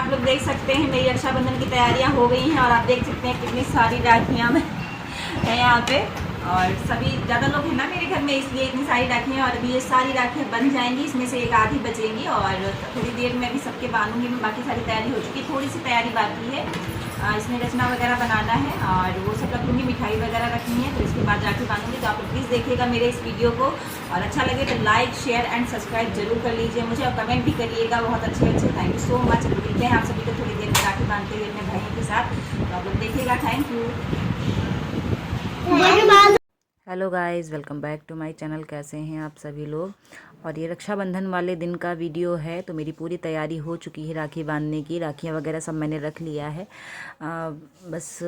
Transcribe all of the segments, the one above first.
आप लोग देख सकते हैं मेरी रक्षाबंधन की तैयारियां हो गई हैं और आप देख सकते हैं कितनी सारी राखियां हैं यहाँ पे। और सभी ज़्यादा लोग हैं ना मेरे घर में, इसलिए इतनी सारी राखियाँ। और अभी ये सारी राखियाँ बन जाएंगी, इसमें से एक आधी बचेंगी और थोड़ी देर में अभी सबके बांधूंगी मैं। बाकी सारी तैयारी हो चुकी है, थोड़ी सी तैयारी बाकी है। इसमें रचना वगैरह बनाना है और वो सब रखूँगी, मिठाई वगैरह रखनी है, तो इसके बाद राखी बांधूंगी। तो आप लोग प्लीज़ देखिएगा मेरे इस वीडियो को, और अच्छा लगे तो लाइक शेयर एंड सब्सक्राइब जरूर कर लीजिए मुझे, और कमेंट भी करिएगा बहुत अच्छे। Thank you so much. मिलते हैं आप सभी को थोड़ी देर में राखी बांधते हुए अपने भाइयों के साथ, तो आप लोग देखिएगा। Thank you. Hello guys, welcome back to my channel. कैसे हैं आप सभी लोग। और ये रक्षाबंधन वाले दिन का वीडियो है। तो मेरी पूरी तैयारी हो चुकी है राखी बांधने की, राखियाँ वगैरह सब मैंने रख लिया है। बस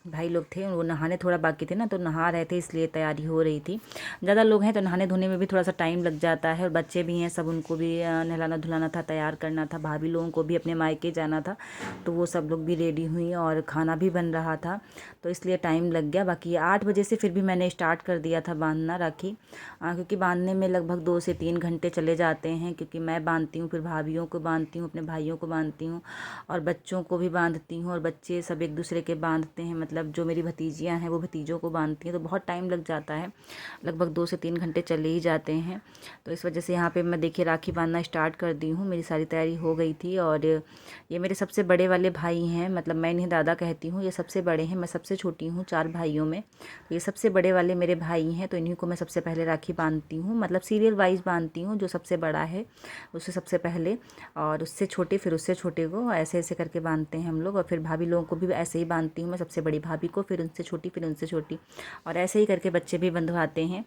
भाई लोग थे, वो नहाने थोड़ा बाकी थे ना, तो नहा रहे थे, इसलिए तैयारी हो रही थी। ज़्यादा लोग हैं तो नहाने धोने में भी थोड़ा सा टाइम लग जाता है, और बच्चे भी हैं सब, उनको भी नहलाना धुलाना था, तैयार करना था। भाभी लोगों को भी अपने मायके जाना था, तो वो सब लोग भी रेडी हुई और खाना भी बन रहा था, तो इसलिए टाइम लग गया। बाकी 8 बजे से फिर भी मैंने स्टार्ट कर दिया था बांधना राखी, क्योंकि बांधने में लगभग 2 से 3 घंटे चले जाते हैं, क्योंकि मैं बांधती हूँ, फिर भाभीयों को बांधती हूँ, अपने भाइयों को बांधती हूँ, और बच्चों को भी बांधती हूँ, और बच्चे सब एक दूसरे के बांधते हैं। मतलब जो मेरी भतीजियाँ हैं वो भतीजों को बांधती हैं, तो बहुत टाइम लग जाता है, लगभग 2 से 3 घंटे चले ही जाते हैं। तो इस वजह से यहाँ पर मैं देखिए राखी बांधना स्टार्ट कर दी हूँ। मेरी सारी तैयारी हो गई थी, और ये मेरे सबसे बड़े वाले भाई हैं, मतलब मैं इन्हें दादा कहती हूँ। ये सबसे बड़े हैं, मैं सबसे छोटी हूँ 4 भाइयों में। तो ये सबसे बड़े वाले मेरे भाई हैं, तो इन्हीं को मैं सबसे पहले राखी बांधती हूँ, मतलब सीरियल वाइज बांधती हूँ। जो सबसे बड़ा है उससे सबसे पहले, और उससे छोटे, फिर उससे छोटे को, ऐसे ऐसे करके बांधते हैं हम लोग। और फिर भाभी लोगों को भी ऐसे ही बांधती हूँ मैं, सबसे बड़ी भाभी को, फिर उनसे छोटी, फिर उनसे छोटी, और ऐसे ही करके बच्चे भी बंधवाते हैं।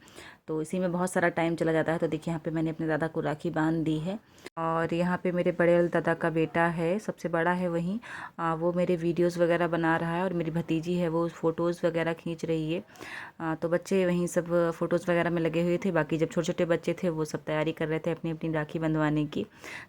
तो इसी में बहुत सारा टाइम चला जाता है। तो देखिए यहाँ पे मैंने अपने दादा को राखी बांध दी है। और यहाँ पे मेरे बड़े वाले दादा का बेटा है, सबसे बड़ा है वहीं, वो मेरे वीडियोस वगैरह बना रहा है, और मेरी भतीजी है वो फ़ोटोज़ वगैरह खींच रही है। तो बच्चे वहीं सब फ़ोटोज़ वगैरह में लगे हुए थे। बाकी जब छोटे छोटे बच्चे थे वो सब तैयारी कर रहे थे अपनी अपनी राखी बंधवाने की,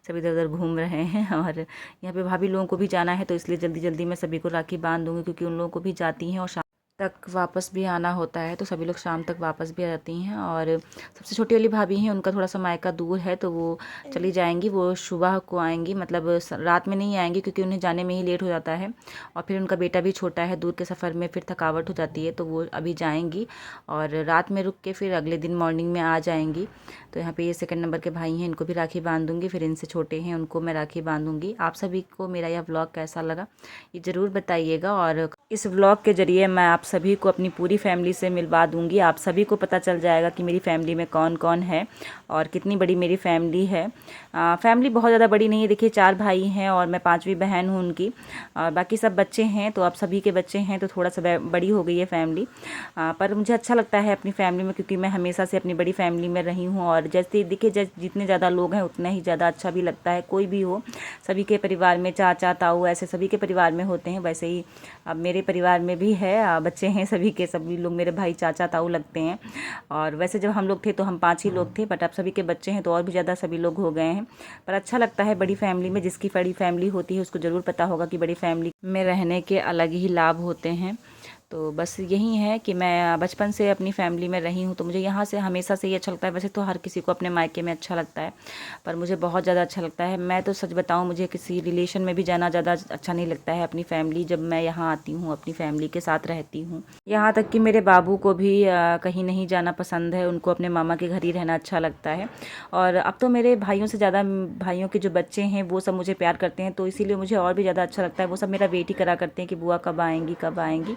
सब इधर उधर घूम रहे हैं। और यहाँ पे भाभी लोगों को भी जाना है, तो इसलिए जल्दी जल्दी मैं सभी को राखी बांध दूँगी, क्योंकि उन लोगों को भी जाती हैं और तक वापस भी आना होता है, तो सभी लोग शाम तक वापस भी आ जाती हैं। और सबसे छोटी वाली भाभी हैं, उनका थोड़ा सा मायका दूर है, तो वो चली जाएंगी, वो सुबह को आएंगी, मतलब रात में नहीं आएंगी, क्योंकि उन्हें जाने में ही लेट हो जाता है। और फिर उनका बेटा भी छोटा है, दूर के सफ़र में फिर थकावट हो जाती है, तो वो अभी जाएंगी और रात में रुक के फिर अगले दिन मॉर्निंग में आ जाएंगी। तो यहाँ पे ये 2nd नंबर के भाई हैं, इनको भी राखी बांध दूँगी। फिर इनसे छोटे हैं, उनको मैं राखी बांधूँगी। आप सभी को मेरा यह व्लॉग कैसा लगा ये ज़रूर बताइएगा, और इस व्लॉग के ज़रिए मैं आप सभी को अपनी पूरी फैमिली से मिलवा दूँगी। आप सभी को पता चल जाएगा कि मेरी फैमिली में कौन कौन है और कितनी बड़ी मेरी फैमिली है। फैमिली बहुत ज़्यादा बड़ी नहीं है, देखिए 4 भाई हैं और मैं 5वीं बहन हूँ उनकी, और बाकी सब बच्चे हैं, तो आप सभी के बच्चे हैं, तो थोड़ा सा बड़ी हो गई है फैमिली। पर मुझे अच्छा लगता है अपनी फैमिली में, क्योंकि मैं हमेशा से अपनी बड़ी फैमिली में रही हूँ। और जैसे देखिए जितने ज़्यादा लोग हैं उतना ही ज़्यादा अच्छा भी लगता है, कोई भी हो, सभी के परिवार में चाचा ताऊ ऐसे सभी के परिवार में होते हैं। वैसे ही अब मेरे परिवार में भी है, बच्चे हैं सभी के, सभी लोग मेरे भाई चाचा ताऊ लगते हैं। और वैसे जब हम लोग थे तो हम 5 ही लोग थे, बट अब सभी के बच्चे हैं तो और भी ज़्यादा सभी लोग हो गए हैं। पर अच्छा लगता है बड़ी फैमिली में, जिसकी बड़ी फैमिली होती है उसको ज़रूर पता होगा कि बड़ी फैमिली में रहने के अलग ही लाभ होते हैं। तो बस यही है कि मैं बचपन से अपनी फैमिली में रही हूँ, तो मुझे यहाँ से हमेशा से ही अच्छा लगता है। वैसे तो हर किसी को अपने मायके में अच्छा लगता है, पर मुझे बहुत ज़्यादा अच्छा लगता है। मैं तो सच बताऊँ, मुझे किसी रिलेशन में भी जाना ज़्यादा अच्छा नहीं लगता है। अपनी फैमिली, जब मैं यहाँ आती हूँ अपनी फैमिली के साथ रहती हूँ। यहाँ तक कि मेरे बाबू को भी कहीं नहीं जाना पसंद है, उनको अपने मामा के घर ही रहना अच्छा लगता है। और अब तो मेरे भाइयों से ज़्यादा भाइयों के जो बच्चे हैं वो सब मुझे प्यार करते हैं, तो इसीलिए मुझे और भी ज़्यादा अच्छा लगता है। वो सब मेरा वेट ही करा करते हैं कि बुआ कब आएंगी कब आएंगी।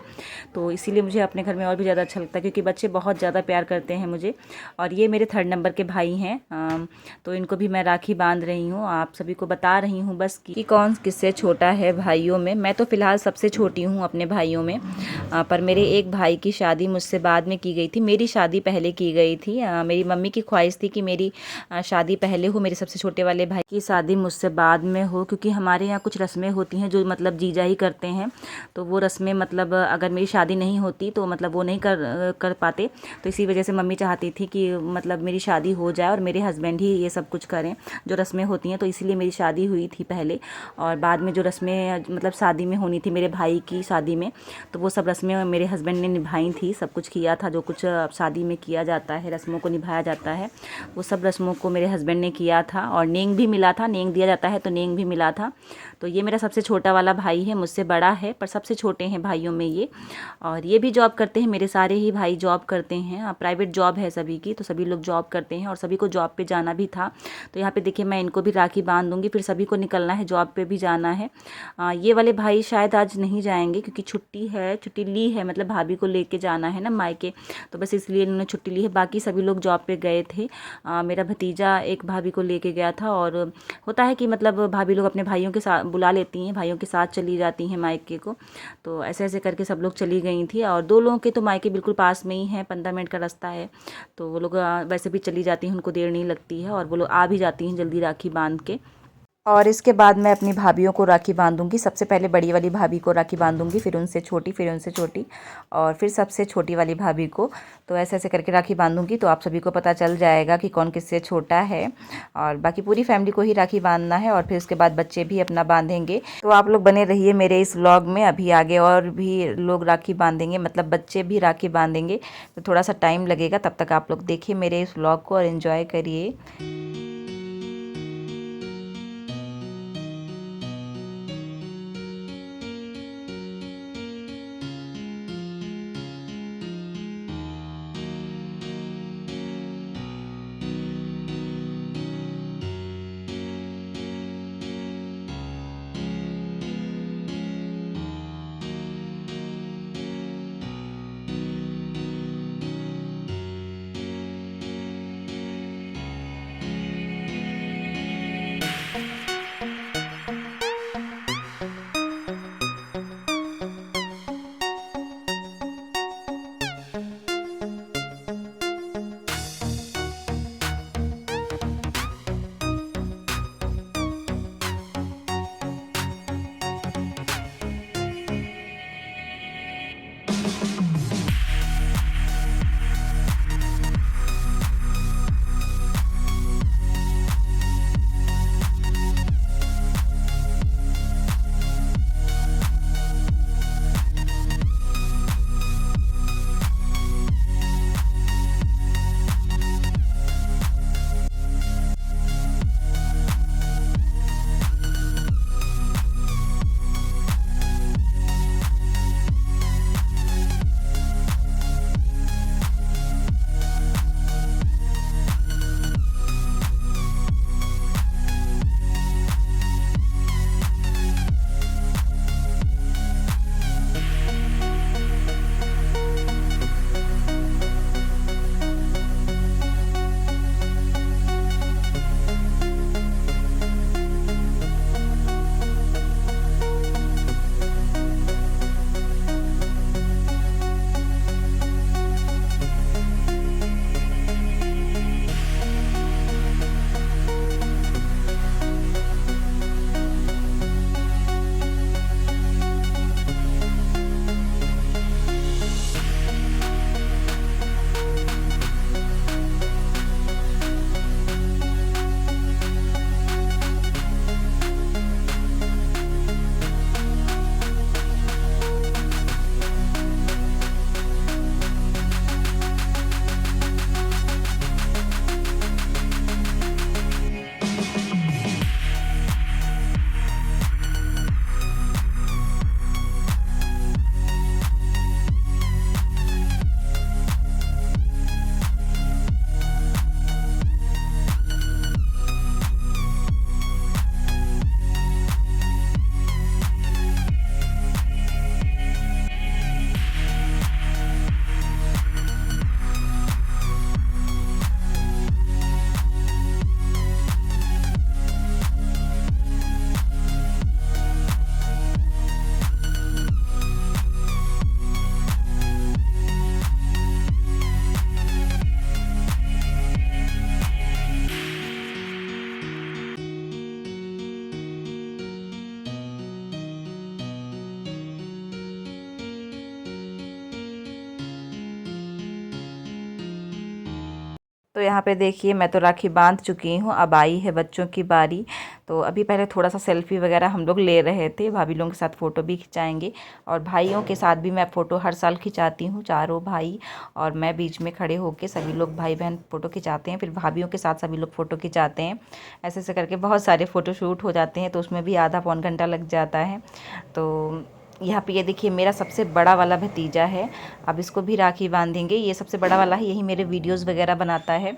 तो इसीलिए मुझे अपने घर में और भी ज़्यादा अच्छा लगता है, क्योंकि बच्चे बहुत ज़्यादा प्यार करते हैं मुझे। और ये मेरे 3rd नंबर के भाई हैं, तो इनको भी मैं राखी बांध रही हूँ। आप सभी को बता रही हूँ बस कि कौन किससे छोटा है भाइयों में। मैं तो फ़िलहाल सबसे छोटी हूँ अपने भाइयों में, पर मेरे एक भाई की शादी मुझसे बाद में की गई थी, मेरी शादी पहले की गई थी। मेरी मम्मी की ख्वाहिश थी कि मेरी शादी पहले हो, मेरे सबसे छोटे वाले भाई की शादी मुझसे बाद में हो, क्योंकि हमारे यहाँ कुछ रस्में होती हैं जो मतलब जीजा ही करते हैं। तो वो रस्में, मतलब अगर मेरी शादी नहीं होती तो मतलब वो नहीं कर पाते। तो इसी वजह से मम्मी चाहती थी कि मतलब मेरी शादी हो जाए और मेरे हस्बैंड ही ये सब कुछ करें जो रस्में होती हैं। तो इसीलिए मेरी शादी हुई थी पहले, और बाद में जो रस्में मतलब शादी में होनी थी मेरे भाई की शादी में, तो वो सब रस्में मेरे हस्बैंड ने निभाई थी। सब कुछ किया था जो कुछ शादी में किया जाता है, रस्मों को निभाया जाता है, वो सब रस्मों को मेरे हस्बैंड ने किया था। और नेंग भी मिला था, नेंग दिया जाता है तो नेंग भी मिला था। तो ये मेरा सबसे छोटा वाला भाई है, मुझसे बड़ा है पर सबसे छोटे हैं भाइयों में ये। और ये भी जॉब करते हैं, मेरे सारे ही भाई जॉब करते हैं, प्राइवेट जॉब है सभी की, तो सभी लोग जॉब करते हैं और सभी को जॉब पे जाना भी था। तो यहाँ पे देखिए मैं इनको भी राखी बांध दूँगी, फिर सभी को निकलना है, जॉब पे भी जाना है। ये वाले भाई शायद आज नहीं जाएंगे क्योंकि छुट्टी है, छुट्टी ली है, मतलब भाभी को लेके जाना है ना मायके, तो बस इसलिए इन्होंने छुट्टी ली है। बाकी सभी लोग जॉब पे गए थे। मेरा भतीजा एक भाभी को लेके गया था, और होता है कि मतलब भाभी लोग अपने भाइयों के साथ बुला लेती हैं, भाइयों के साथ चली जाती हैं मायके को। तो ऐसे ऐसे करके सब लोग चली गई थी, और 2 लोगों के तो मायके बिल्कुल पास में ही है, 15 मिनट का रास्ता है। तो वो लोग वैसे भी चली जाती हैं, उनको देर नहीं लगती है, और वो लोग आ भी जाती हैं जल्दी राखी बांध के। और इसके बाद मैं अपनी भाभीयों को राखी बांधूंगी। सबसे पहले बड़ी वाली भाभी को राखी बांधूंगी, फिर उनसे छोटी, फिर उनसे छोटी, और फिर सबसे छोटी वाली भाभी को। तो ऐसे ऐसे करके राखी बांधूंगी, तो आप सभी को पता चल जाएगा कि कौन किससे छोटा है। और बाकी पूरी फैमिली को ही राखी बांधना है, और फिर उसके बाद बच्चे भी अपना बांधेंगे। तो आप लोग बने रहिए मेरे इस व्लॉग में। अभी आगे और भी लोग राखी बांधेंगे, मतलब बच्चे भी राखी बांधेंगे, तो थोड़ा सा टाइम लगेगा। तब तक आप लोग देखिए मेरे इस व्लॉग को और एंजॉय करिए। तो यहाँ पे देखिए मैं तो राखी बांध चुकी हूँ, अब आई है बच्चों की बारी। तो अभी पहले थोड़ा सा सेल्फी वगैरह हम लोग ले रहे थे, भाभी लोगों के साथ फ़ोटो भी खिंचाएंगे। और भाइयों के साथ भी मैं फ़ोटो हर साल खिंचाती हूँ, चारों भाई और मैं बीच में खड़े होकर सभी लोग भाई बहन फ़ोटो खिंचाते हैं, फिर भाभीयों के साथ सभी लोग फ़ोटो खिंचाते हैं। ऐसे ऐसे करके बहुत सारे फ़ोटो शूट हो जाते हैं, तो उसमें भी आधा पौन घंटा लग जाता है। तो यहाँ पे ये देखिए मेरा सबसे बड़ा वाला भतीजा है, अब इसको भी राखी बांधेंगे। ये सबसे बड़ा वाला है, यही मेरे वीडियोस वगैरह बनाता है।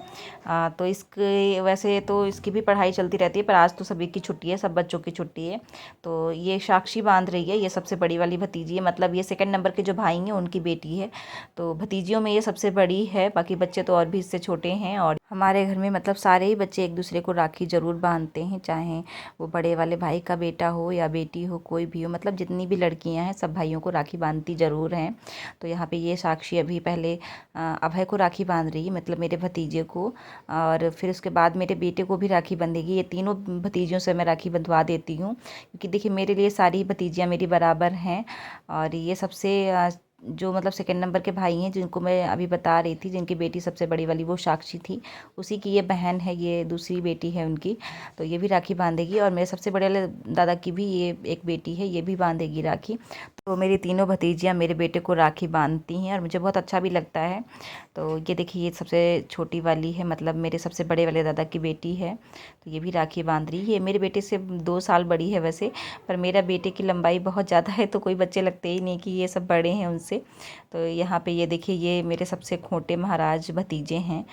तो इसके वैसे तो इसकी भी पढ़ाई चलती रहती है, पर आज तो सभी की छुट्टी है, सब बच्चों की छुट्टी है। तो ये साक्षी बांध रही है, ये सबसे बड़ी वाली भतीजी है, मतलब ये सेकंड नंबर के जो भाई हैं उनकी बेटी है। तो भतीजियों में ये सबसे बड़ी है, बाकी बच्चे तो और भी इससे छोटे हैं। और हमारे घर में मतलब सारे ही बच्चे एक दूसरे को राखी ज़रूर बांधते हैं, चाहे वो बड़े वाले भाई का बेटा हो या बेटी हो, कोई भी हो, मतलब जितनी भी लड़कियां हैं सब भाइयों को राखी बांधती ज़रूर हैं। तो यहाँ पे ये साक्षी अभी पहले अभय को राखी बांध रही है, मतलब मेरे भतीजे को, और फिर उसके बाद मेरे बेटे को भी राखी बंधेगी। ये तीनों भतीजियों से मैं राखी बंधवा देती हूँ, क्योंकि देखिए मेरे लिए सारी भतीजियाँ मेरी बराबर हैं। और ये सबसे जो मतलब सेकंड नंबर के भाई हैं, जिनको मैं अभी बता रही थी, जिनकी बेटी सबसे बड़ी वाली वो साक्षी थी, उसी की ये बहन है, ये दूसरी बेटी है उनकी। तो ये भी राखी बांधेगी। और मेरे सबसे बड़े वाले दादा की भी ये एक बेटी है, ये भी बांधेगी राखी। तो मेरी तीनों भतीजियाँ मेरे बेटे को राखी बांधती हैं और मुझे बहुत अच्छा भी लगता है। तो ये देखिए ये सबसे छोटी वाली है, मतलब मेरे सबसे बड़े वाले दादा की बेटी है, तो ये भी राखी बांध रही है। मेरे बेटे से 2 साल बड़ी है वैसे, पर मेरा बेटे की लंबाई बहुत ज़्यादा है, तो कोई बच्चे लगते ही नहीं कि ये सब बड़े हैं उनसे। तो यहाँ पे ये देखिए ये मेरे सबसे खोटे महाराज भतीजे हैं।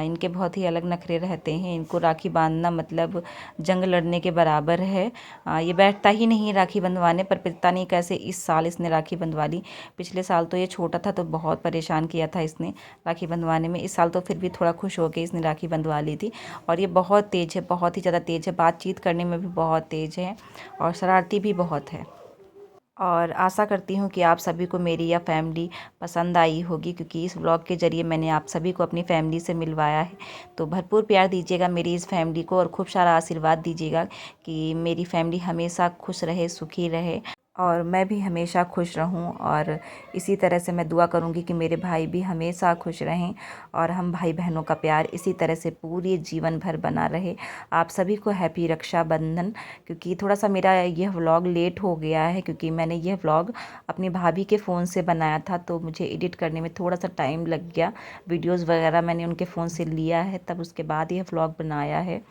इनके बहुत ही अलग नखरे रहते हैं, इनको राखी बांधना मतलब जंग लड़ने के बराबर है। ये बैठता ही नहीं है राखी बंधवाने पर, पता नहीं कैसे इस साल इसने राखी बंधवा ली। पिछले साल तो ये छोटा था तो बहुत परेशान किया था इसने राखी बंधवाने में, इस साल तो फिर भी थोड़ा खुश हो के इसने राखी बंधवा ली थी। और ये बहुत तेज़ है, बहुत ही ज़्यादा तेज़ है, बातचीत करने में भी बहुत तेज़ है और शरारती भी बहुत है। और आशा करती हूँ कि आप सभी को मेरी यह फैमिली पसंद आई होगी, क्योंकि इस व्लॉग के ज़रिए मैंने आप सभी को अपनी फैमिली से मिलवाया है। तो भरपूर प्यार दीजिएगा मेरी इस फैमिली को और खूब सारा आशीर्वाद दीजिएगा कि मेरी फैमिली हमेशा खुश रहे, सुखी रहे और मैं भी हमेशा खुश रहूं। और इसी तरह से मैं दुआ करूंगी कि मेरे भाई भी हमेशा खुश रहें और हम भाई बहनों का प्यार इसी तरह से पूरे जीवन भर बना रहे। आप सभी को हैप्पी रक्षाबंधन। क्योंकि थोड़ा सा मेरा यह व्लॉग लेट हो गया है, क्योंकि मैंने यह व्लॉग अपनी भाभी के फ़ोन से बनाया था, तो मुझे एडिट करने में थोड़ा सा टाइम लग गया। वीडियोज़ वगैरह मैंने उनके फ़ोन से लिया है, तब उसके बाद यह व्लॉग बनाया है।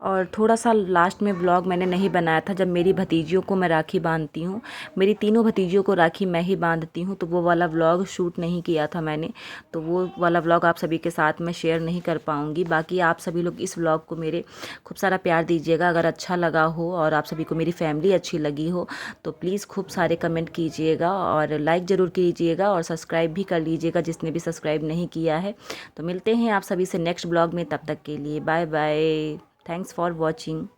और थोड़ा सा लास्ट में व्लॉग मैंने नहीं बनाया था, जब मेरी भतीजियों को मैं राखी बांधती हूँ, मेरी तीनों भतीजियों को राखी मैं ही बांधती हूँ, तो वो वाला व्लॉग शूट नहीं किया था मैंने, तो वो वाला व्लॉग आप सभी के साथ मैं शेयर नहीं कर पाऊँगी। बाकी आप सभी लोग इस व्लॉग को मेरे खूब सारा प्यार दीजिएगा, अगर अच्छा लगा हो और आप सभी को मेरी फैमिली अच्छी लगी हो तो प्लीज़ खूब सारे कमेंट कीजिएगा और लाइक ज़रूर कीजिएगा और सब्सक्राइब भी कर लीजिएगा जिसने भी सब्सक्राइब नहीं किया है। तो मिलते हैं आप सभी से नेक्स्ट ब्लॉग में, तब तक के लिए bye bye. Thanks for watching.